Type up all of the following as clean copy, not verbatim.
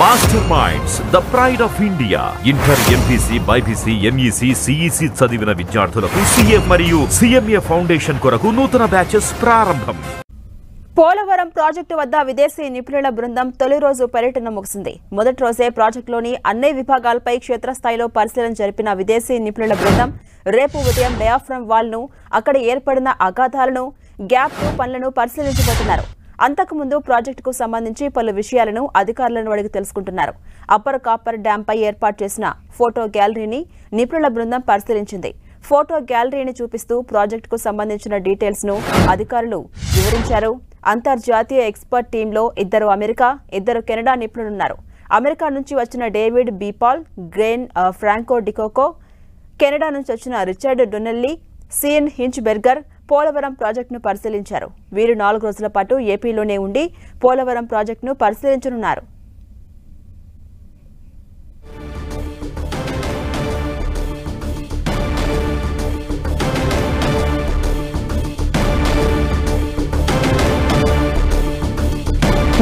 Master minds the pride of India. Inter, MPC, BiPC, MEC, CEC చదివిన విద్యార్థులకు CA మరియు CMA foundation కొరకు నూతన బ్యాచెస్ ప్రారంభం. పోలవరం ప్రాజెక్టు వద్ద విదేశీ నిపుణుల బృందం తొలి రోజు పర్యటన ముగిసింది. మొదటి రోజే ప్రాజెక్టులోని అన్ని విభాగాలపై క్షేత్రస్థాయిలో పరిశీలన జరిపిన విదేశీ నిపుణుల బృందం రేపు ఉదయం డయాఫ్రమ్ వాల్ను, అక్కడ ఏర్పడిన అగాధాలను, గ్యాప్ పనులను పరిశీలించబోతున్నారు. అంతకుముందు ప్రాజెక్టుకు సంబంధించి పలు విషయాలను అధికారులను అడిగి తెలుసుకుంటున్నారు. అప్పర్ కాపర్ డ్యాంపై ఏర్పాటు చేసిన ఫోటో గ్యాలరీని నిపుణుల బృందం పరిశీలించింది. ఫోటో గ్యాలరీని చూపిస్తూ ప్రాజెక్టుకు సంబంధించిన డీటెయిల్స్ ను అధికారులు వివరించారు. అంతర్జాతీయ ఎక్స్పర్ట్ టీంలో 2 అమెరికా, 2 కెనడా నిపుణులున్నారు. అమెరికా నుంచి వచ్చిన డేవిడ్ బీపాల్, గ్రేన్ ఫ్రాంకో డికోకో, కెనడా నుంచి వచ్చిన Richard Donnelly, Sean Hinchberger Polavaram ప్రాజెక్టును పరిశీలించారు. వీరు 4 రోజుల పాటు ఏపీలోనే ఉండి పోలవరం ప్రాజెక్టును పరిశీలించనున్నారు.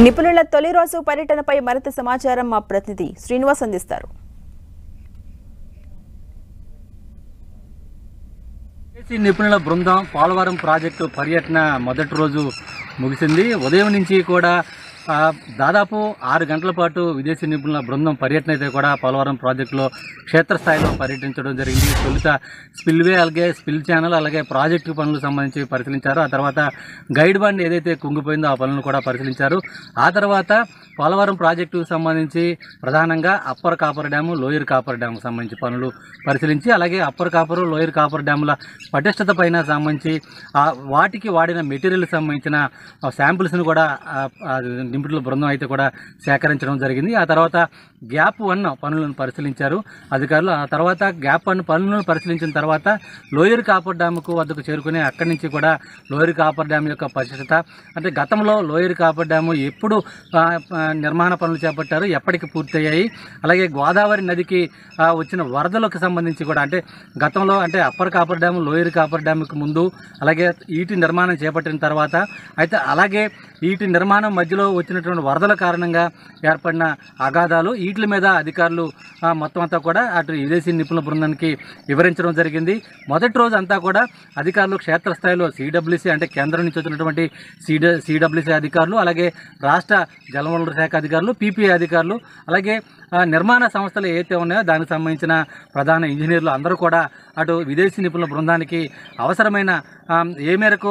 నిపుణుల తొలి రోజు పర్యటనపై మరింత సమాచారం మా ప్రతినిధి శ్రీనివాస్ అందిస్తారు. నిపుణుల బృందం పోలవరం ప్రాజెక్టు పర్యటన మొదటి రోజు ముగిసింది. ఉదయం నుంచి కూడా దాదాపు 6 గంటల పాటు విదేశీ నిపుణుల బృందం పర్యటన అయితే కూడా పోలవరం ప్రాజెక్టులో క్షేత్రస్థాయిలో పర్యటించడం జరిగింది. తొలుత స్పిల్వే, అలాగే స్పిల్ ఛానల్, అలాగే ప్రాజెక్టు పనులకు సంబంధించి పరిశీలించారు. ఆ తర్వాత గైడ్ బండ్ ఏదైతే కుంగిపోయిందో ఆ పనులను కూడా పరిశీలించారు. ఆ తర్వాత పోలవరం ప్రాజెక్టుకు సంబంధించి ప్రధానంగా upper coffer dam, lower coffer డ్యాముకు సంబంధించి పనులు పరిశీలించి, అలాగే అప్పర్ కాపర్, లోయర్ కాపర్ డ్యాముల పటిష్టత పైన సంబంధించి వాటికి వాడిన మెటీరియల్కి సంబంధించిన శాంపిల్స్ను కూడా నిపుణుల బృందం అయితే కూడా సేకరించడం జరిగింది. ఆ తర్వాత గ్యాప్ 1 పనులను పరిశీలించారు అధికారులు. ఆ తర్వాత గ్యాప్ 1 పనులను పరిశీలించిన తర్వాత లోయర్ కాపర్ డ్యాముకు వద్దకు చేరుకుని అక్కడి నుంచి కూడా లోయర్ కాపర్ డ్యామ్ యొక్క పరిస్థితి, అంటే గతంలో లోయర్ కాపర్ డ్యాము ఎప్పుడు నిర్మాణ పనులు చేపట్టారు, ఎప్పటికి పూర్తయ్యాయి, అలాగే గోదావరి నదికి వచ్చిన వరదలకు సంబంధించి కూడా, అంటే గతంలో అంటే upper coffer dam, lower coffer డ్యాముకు ముందు, అలాగే ఈటి నిర్మాణం చేపట్టిన తర్వాత, అయితే అలాగే ఈటి నిర్మాణం మధ్యలో వచ్చినటువంటి వరదల కారణంగా ఏర్పడిన అగాధాలు, వీటి మీద అధికారులు మొత్తం అంతా కూడా అటు విదేశీ నిపుణుల బృందానికి వివరించడం జరిగింది. మొదటి రోజు అంతా కూడా అధికారులు క్షేత్రస్థాయిలో సిడబ్ల్యూసీ, అంటే కేంద్రం నుంచి వచ్చినటువంటి సిడబ్ల్యూసీ అధికారులు, అలాగే రాష్ట్ర జలవనరుల శాఖ అధికారులు, పీపీఏ అధికారులు, అలాగే నిర్మాణ సంస్థలు ఏవైతే ఉన్నాయో దానికి సంబంధించిన ప్రధాన ఇంజనీర్లు అందరూ కూడా అటు విదేశీ నిపుణుల బృందానికి అవసరమైన ఏ మేరకు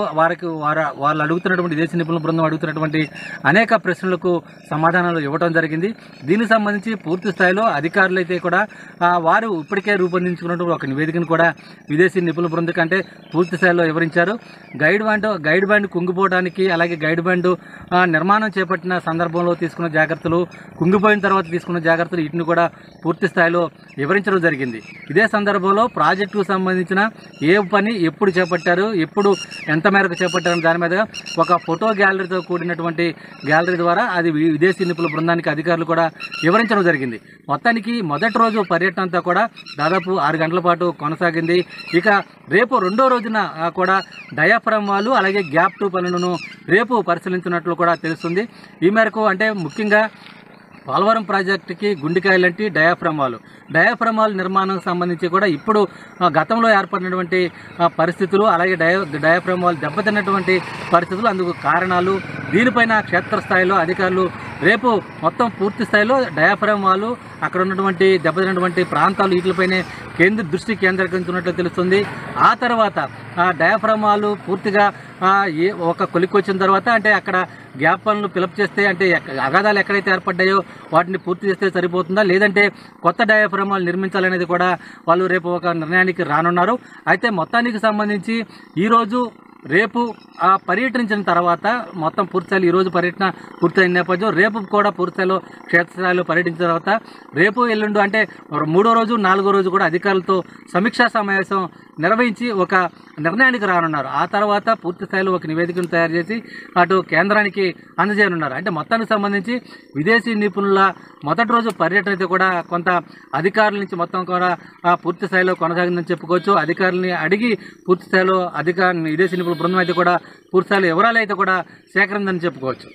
వాళ్ళు అడుగుతున్నటువంటి విదేశీ నిపుణుల బృందం అడుగుతున్నటువంటి అనేక ప్రశ్నలకు సమాధానాలు ఇవ్వడం జరిగింది. దీనికి సంబంధించి పూర్తి స్థాయిలో అధికారులు అయితే కూడా వారు ఇప్పటికే రూపొందించుకున్నటువంటి ఒక నివేదికను కూడా విదేశీ నిపుణుల బృందం కంటే పూర్తి స్థాయిలో వివరించారు. గైడ్ బ్యాండ్ కుంగిపోవడానికి, అలాగే గైడ్ బ్యాండ్ నిర్మాణం చేపట్టిన సందర్భంలో తీసుకున్న జాగ్రత్తలు, కుంగిపోయిన తర్వాత తీసుకున్న జాగ్రత్తలు, వీటిని కూడా పూర్తి స్థాయిలో వివరించడం జరిగింది. ఇదే సందర్భంలో ప్రాజెక్టుకు సంబంధించిన ఏ పని ఎప్పుడు చేపట్టారు, ఎప్పుడు ఎంత మేరకు చేపట్టారని దాని మీద ఒక ఫోటో గ్యాలరీతో కూడినటువంటి గ్యాలరీ ద్వారా అది విదేశీ నిపుణుల బృందానికి అధికారులు కూడా వివరించడం జరిగింది. మొత్తానికి మొదటి రోజు పర్యటన అంతా కూడా దాదాపు 6 గంటల పాటు కొనసాగింది. ఇక రేపు 2వ రోజున కూడా డయాఫ్రమ్ వాల్, అలాగే గ్యాప్ 2 పనులను రేపు పరిశీలించినట్లు కూడా తెలుస్తుంది. ఈ మేరకు అంటే ముఖ్యంగా పోలవరం ప్రాజెక్టుకి గుండెకాయలంటే డయాఫ్రమ్ వాల్ నిర్మాణం సంబంధించి కూడా ఇప్పుడు గతంలో ఏర్పడినటువంటి పరిస్థితులు, అలాగే డయాఫ్రమ్ వాల్ దెబ్బతిన్నటువంటి పరిస్థితులు, అందుకు కారణాలు, దీనిపైన క్షేత్రస్థాయిలో అధికారులు రేపు మొత్తం పూర్తి స్థాయిలో డయాఫ్రమ్ వాల్, అక్కడ ఉన్నటువంటి దెబ్బతిన్నటువంటి ప్రాంతాలు, వీటిపైనే దృష్టి కేంద్రీకరించినట్లు తెలుస్తుంది. ఆ తర్వాత డయాఫ్రమ్ వాల్ పూర్తిగా ఒక కొలిక్కి వచ్చిన తర్వాత, అంటే అక్కడ గ్యాప్ పనులు ఫిలప్ చేస్తే, అంటే అగాధాలు ఎక్కడైతే ఏర్పడ్డాయో వాటిని పూర్తి చేస్తే సరిపోతుందా, లేదంటే కొత్త డయాఫ్రమ్ వాల్ నిర్మించాలనేది కూడా వాళ్ళు రేపు ఒక నిర్ణయానికి రానున్నారు. అయితే మొత్తానికి సంబంధించి ఈరోజు రేపు పర్యటించిన తర్వాత మొత్తం పూర్తిస్థాయిలో ఈరోజు పర్యటన పూర్తయిన నేపథ్యం రేపు కూడా పూర్తిస్థాయిలో క్షేత్రస్థాయిలో పర్యటించిన తర్వాత రేపు ఎల్లుండు అంటే 3వ రోజు 4వ రోజు కూడా అధికారులతో సమీక్షా సమావేశం నిర్వహించి ఒక నిర్ణయానికి రానున్నారు. ఆ తర్వాత పూర్తి స్థాయిలో ఒక నివేదికను తయారు చేసి అటు కేంద్రానికి అందజేయనున్నారు. అంటే మొత్తానికి సంబంధించి విదేశీ నిపుణుల మొదటి రోజు పర్యటన అయితే కూడా కొంత అధికారుల నుంచి మొత్తం కూడా పూర్తి స్థాయిలో కొనసాగిందని చెప్పుకోవచ్చు. అధికారులని అడిగి పూర్తి స్థాయిలో విదేశీ నిపుణుల బృందం అయితే కూడా పూర్తి స్థాయిలో వివరాలు అయితే కూడా సేకరిందని చెప్పుకోవచ్చు.